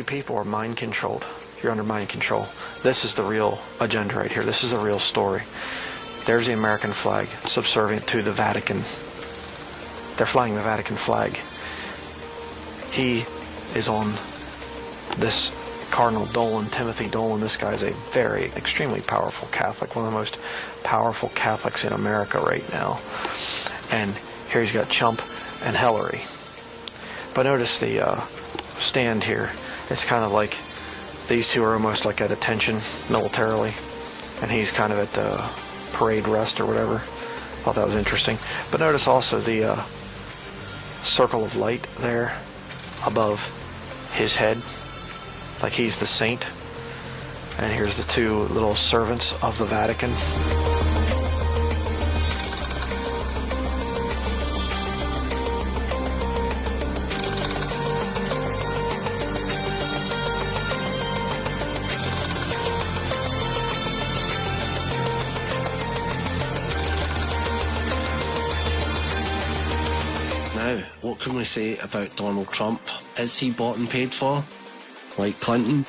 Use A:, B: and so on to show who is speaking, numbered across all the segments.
A: people are mind controlled. You're under mind control. This is the real agenda right here. This is the real story. There's the American flag, subservient to the Vatican. They're flying the Vatican flag. He is on this Cardinal Dolan, Timothy Dolan. This guy's a very, extremely powerful Catholic, one of the most powerful Catholics in America right now. And here he's got Trump and Hillary. But notice the stand here. It's kind of like these two are almost like at attention militarily, and he's kind of at the parade rest or whatever. Thought that was interesting. But notice also the circle of light there above his head, like he's the saint. And here's the two little servants of the Vatican.
B: Now, what can we say about Donald Trump? Is he bought and paid for, like Clinton?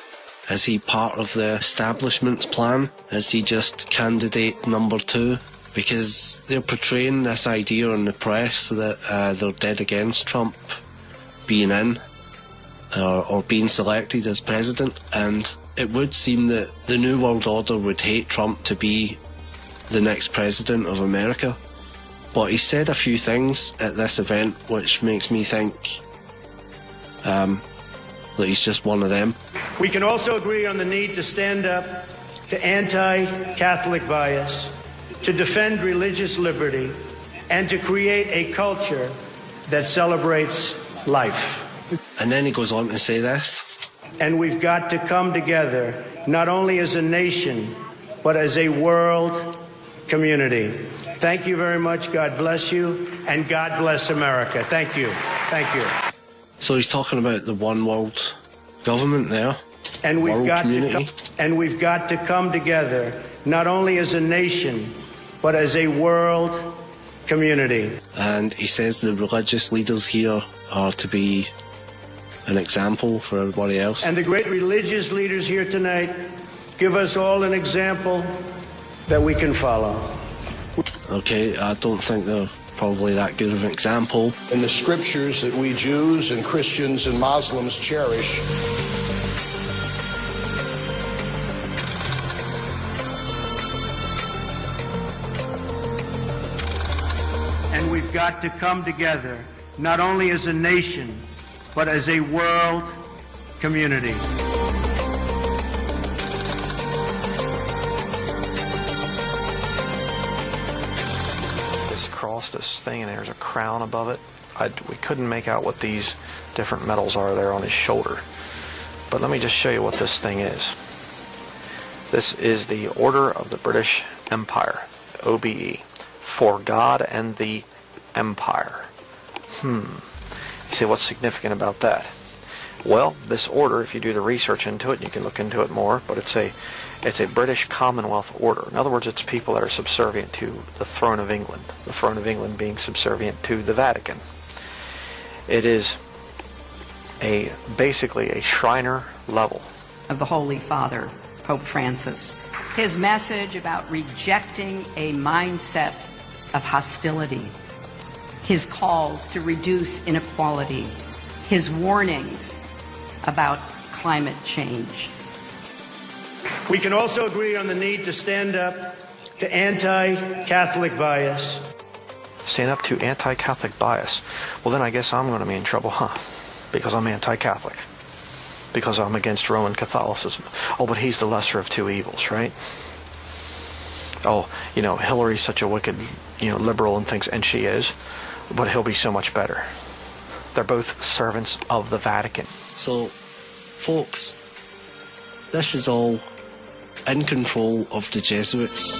B: Is he part of the establishment's plan? Is he just candidate number 2? Because they're portraying this idea in the press that they're dead against Trump being in or being selected as president. And it would seem that the New World Order would hate Trump to be the next president of America. But he said a few things at this event which makes me think that he's just one of them.
C: We can also agree on the need to stand up to anti-Catholic bias, to defend religious liberty, and to create a culture that celebrates life.
B: And then he goes on to say this.
C: And we've got to come together, not only as a nation, but as a world community. Thank you very much. God bless you. And God bless America. Thank you. Thank you.
B: So he's talking about the one world government there.
C: And we've got
B: community.
C: we've got to come together, not only as a nation, but as a world community.
B: And he says the religious leaders here are to be an example for everybody else.
C: And the great religious leaders here tonight give us all an example that we can follow.
B: Okay, I don't think they're probably that good of an example.
D: In the scriptures that we Jews and Christians and Muslims cherish.
C: And we've got to come together, not only as a nation, but as a world community.
A: This thing, and there's a crown above it. We couldn't make out what these different medals are there on his shoulder, but let me just show you what this thing is. This is the Order of the British Empire, OBE, for God and the Empire. You say, what's significant about that? Well, this order, if you do the research into it, you can look into it more, but it's a British Commonwealth order. In other words, it's people that are subservient to the throne of England, the throne of England being subservient to the Vatican. It is basically a Shriner level
E: of the Holy Father, Pope Francis. His message about rejecting a mindset of hostility, his calls to reduce inequality, his warnings about climate change.
C: We can also agree on the need to stand up to anti-Catholic bias.
A: Stand up to anti-Catholic bias. Well, then I guess I'm going to be in trouble, huh? Because I'm anti-Catholic. Because I'm against Roman Catholicism. Oh, but he's the lesser of two evils, right? Oh, Hillary's such a wicked, liberal and thinks, and she is, but he'll be so much better. They're both servants of the Vatican.
B: So, folks, this is all in control of the Jesuits.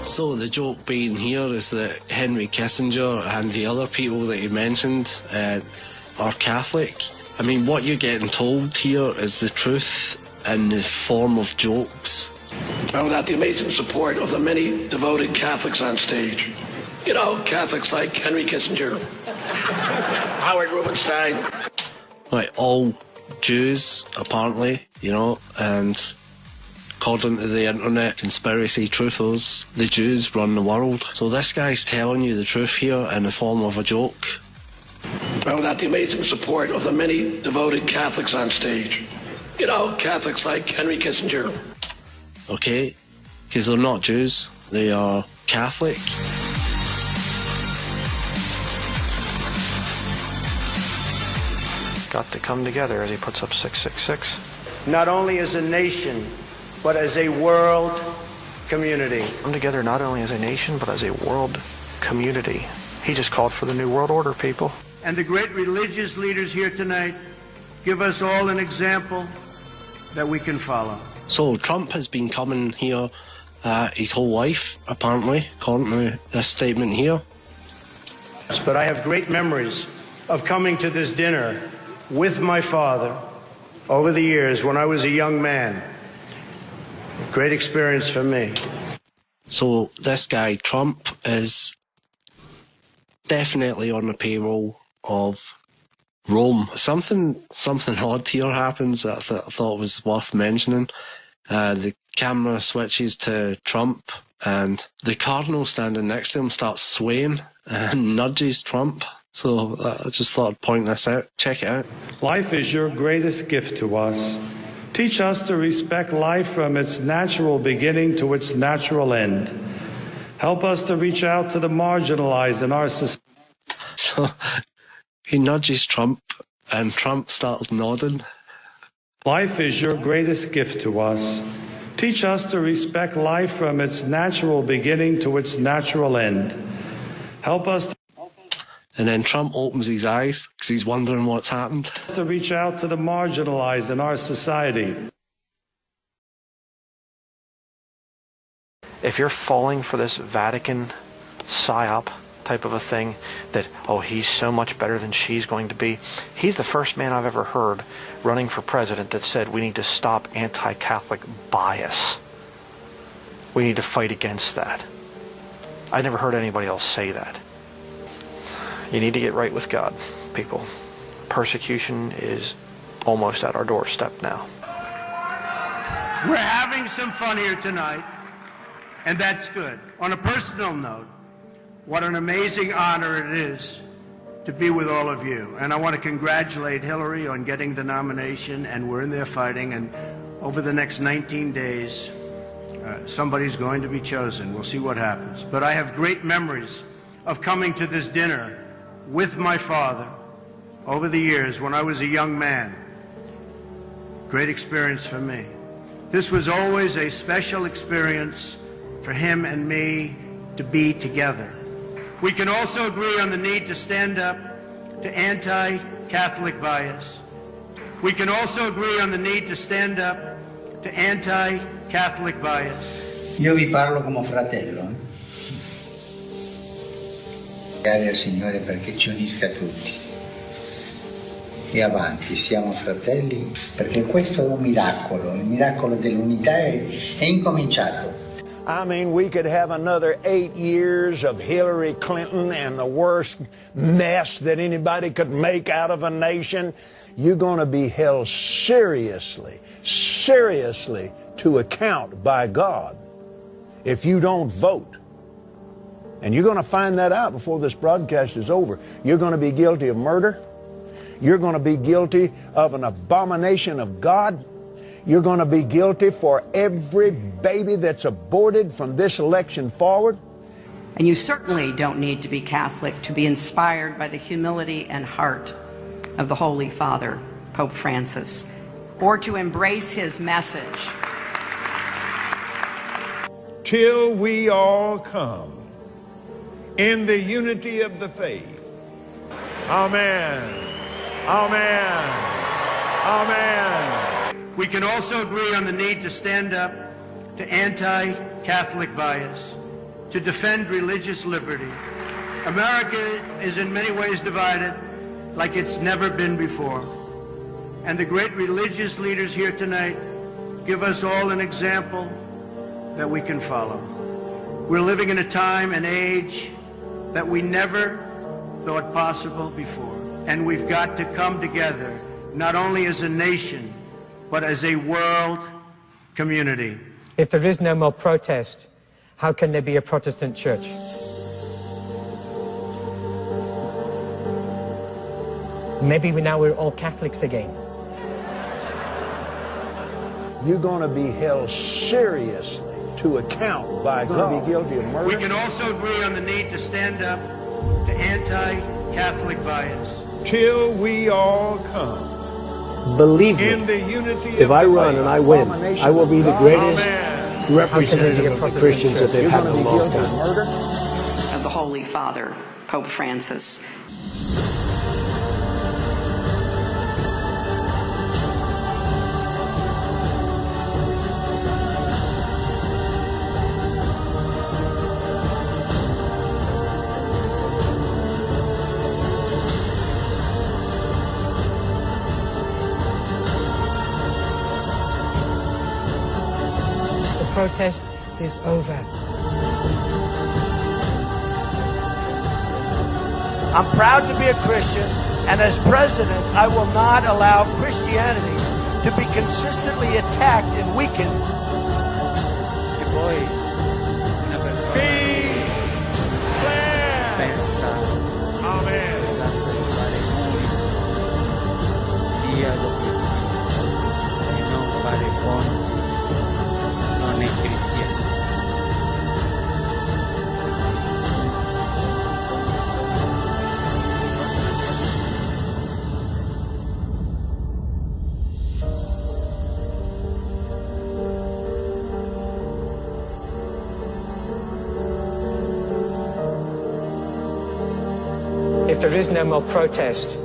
B: So the joke being here is that Henry Kissinger and the other people that he mentioned are Catholic. I mean, what you're getting told here is the truth in the form of jokes.
D: Well, without the amazing support of the many devoted Catholics on stage. You know, Catholics like Henry Kissinger, Howard Rubinstein.
B: Like all Jews, apparently, you know, and according to the internet conspiracy truthers, the Jews run the world. So this guy's telling you the truth here in the form of a joke.
D: Well, without the amazing support of the many devoted Catholics on stage. You know, Catholics like Henry Kissinger.
B: Okay? Because they're not Jews, they are Catholic.
A: Got to come together as he puts up 666.
C: Not only as a nation, but as a world community.
A: Come together not only as a nation, but as a world community. He just called for the New World Order, people.
C: And the great religious leaders here tonight give us all an example that we can follow.
B: So Trump has been coming here his whole life, apparently, according to this statement here.
C: But I have great memories of coming to this dinner with my father over the years when I was a young man. Great experience for me.
B: So this guy, Trump, is definitely on the payroll of Rome. Something odd here happens that I thought was worth mentioning. The camera switches to Trump, and the cardinal standing next to him starts swaying and nudges Trump. So I just thought I'd point this out. Check it out.
F: Life is your greatest gift to us. Teach us to respect life from its natural beginning to its natural end. Help us to reach out to the marginalized in our society.
B: So he nudges Trump, and Trump starts nodding.
F: Life is your greatest gift to us. Teach us to respect life from its natural beginning to its natural end. Help us
B: And then Trump opens his eyes because he's wondering what's happened.
F: to reach out to the marginalized in our society.
A: If you're falling for this Vatican psyop type of a thing, that, oh, he's so much better than she's going to be. He's the first man I've ever heard running for president that said we need to stop anti-Catholic bias. We need to fight against that. I never heard anybody else say that. You need to get right with God, people. Persecution is almost at our doorstep now.
C: We're having some fun here tonight, and that's good. On a personal note, what an amazing honor it is to be with all of you. And I want to congratulate Hillary on getting the nomination, and we're in there fighting, and over the next 19 days, somebody's going to be chosen. We'll see what happens. But I have great memories of coming to this dinner with my father over the years when I was a young man. Great experience for me. This was always a special experience for him and me to be together. We can also agree on the need to stand up to anti-Catholic bias. We can also agree on the need to stand up to anti-Catholic bias.
G: Io vi parlo come fratello. Grazie al Signore perché ci unisca tutti. E avanti, siamo fratelli, perché questo è un miracolo, il miracolo dell'unità è incominciato.
H: I mean, we could have another 8 years of Hillary Clinton and the worst mess that anybody could make out of a nation. You're going to be held seriously to account by God if you don't vote. And you're going to find that out before this broadcast is over. You're going to be guilty of murder. You're going to be guilty of an abomination of God. You're going to be guilty for every baby that's aborted from this election forward.
E: And you certainly don't need to be Catholic to be inspired by the humility and heart of the Holy Father, Pope Francis, or to embrace his message.
H: Till we all come in the unity of the faith. Amen. Amen. Amen.
C: We can also agree on the need to stand up to anti-Catholic bias, to defend religious liberty. America is in many ways divided like it's never been before. And the great religious leaders here tonight give us all an example that we can follow. We're living in a time and age that we never thought possible before. And we've got to come together, not only as a nation, but as a world community.
I: If there is no more protest, how can there be a Protestant church? Maybe now we're all Catholics again.
H: You're going to be held seriously to account by God. You're going to be guilty of murder.
C: We can also agree on the need to stand up to anti-Catholic bias.
J: Till we all come.
K: Believe me,
J: in the unity
K: if I run and I win, I will be the greatest
J: Amen.
K: representative of the Christians that they've had in a long time.
E: Of the Holy Father, Pope Francis.
I: Protest is over.
C: I'm proud to be a Christian, and as president, I will not allow Christianity to be consistently attacked and weakened.
I: If there is no more protest,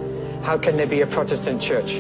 I: how can there be a Protestant church?